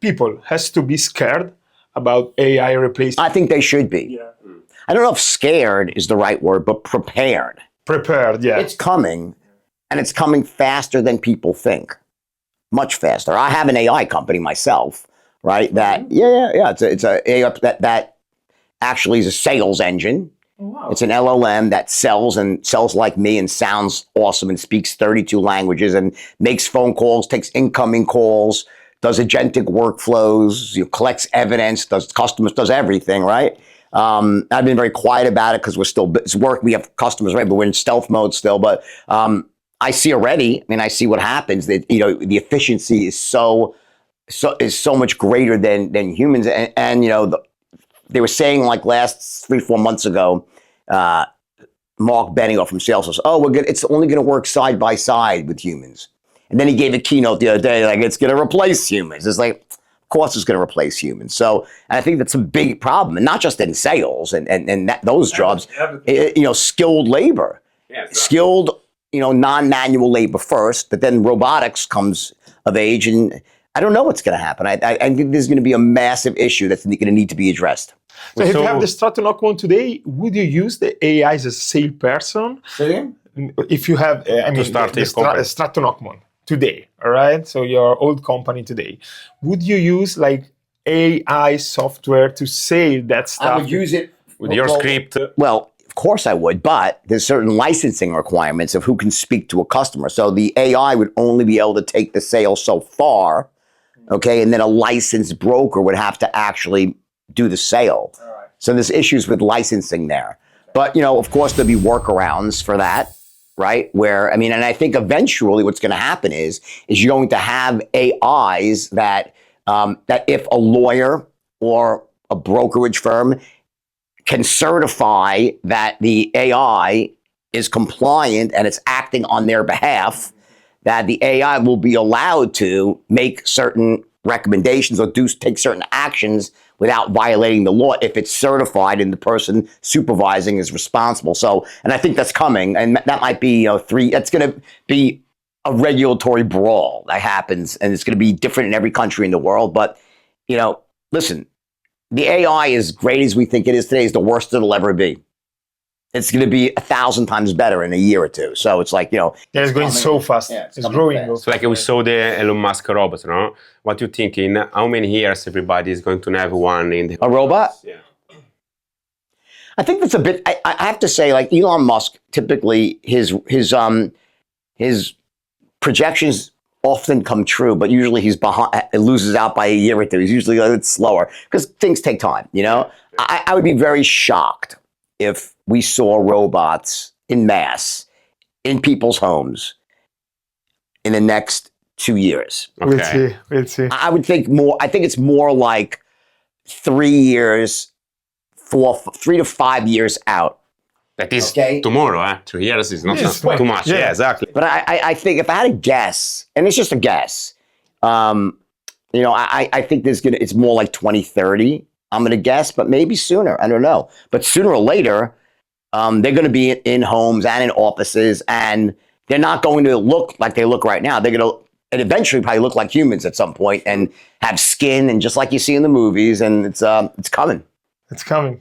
people has to be scared about AI replacing? I think they should be. Yeah. I don't know if scared is the right word, but prepared. Prepared, yeah. It's coming, and it's coming faster than people think. Much faster. I have an AI company myself, right? That it's a AI that actually is a sales engine. Oh, wow. It's an LLM that sells like me and sounds awesome and speaks 32 languages and makes phone calls, takes incoming calls, does agentic workflows, collects evidence, does customers, does everything, right? I've been very quiet about it because it's work. We have customers, right? But we're in stealth mode still. But I see already. I mean, I see what happens. That the efficiency is so much greater than humans. And they were saying like last 3-4 months ago, Mark Benioff from Salesforce. Oh, it's only going to work side by side with humans. And then he gave a keynote the other day, like it's going to replace humans. It's like, of course, it's going to replace humans. So, and I think that's a big problem, and not just in sales and those jobs. Skilled labor, skilled, non-manual labor first, but then robotics comes of age, and I don't know what's going to happen. I think there's going to be a massive issue that's going to need to be addressed. So if you have the Strato-Knockman today, would you use the AI as a salesperson? If you have, to start the Strato-Knockman today, all right? So your old company today, would you use like AI software to save that stuff? I would use it with your script. Well, of course I would, but there's certain licensing requirements of who can speak to a customer. So the AI would only be able to take the sale so far, okay? And then a licensed broker would have to actually do the sale. Right. So there's issues with licensing there. But, of course, there'll be workarounds for that, right? Where, and I think eventually what's going to happen is you're going to have AIs that if a lawyer or a brokerage firm can certify that the AI is compliant and it's acting on their behalf, that the AI will be allowed to make certain recommendations or take certain actions without violating the law if it's certified and the person supervising is responsible. So, and I think that's coming, and that might be, that's going to be a regulatory brawl that happens, and it's going to be different in every country in the world. But, listen, the AI, as great as we think it is today, is the worst it'll ever be. It's going to be 1,000 times better in a year or two. So it's like, it's going so fast. Yeah, it's growing. So like we saw the Elon Musk robot, no? What do you think in how many years everybody is going to have one in a robot? Yeah. I think that's a bit, I have to say, like Elon Musk, typically his projections often come true, but usually he's behind, it loses out by a year or two. He's usually a little slower because things take time, I would be very shocked if we saw robots in mass in people's homes in the next 2 years. Okay. We'll see. I would think more, I think it's more like 3 years, 3 to 5 years out. That is tomorrow, 2 years is not too much. Yeah, exactly. But I think if I had a guess, and it's just a guess, I think it's more like 2030. I'm going to guess, but maybe sooner. I don't know. But sooner or later, they're going to be in homes and in offices, and they're not going to look like they look right now. They're going to eventually probably look like humans at some point and have skin, and just like you see in the movies, and it's coming. It's coming.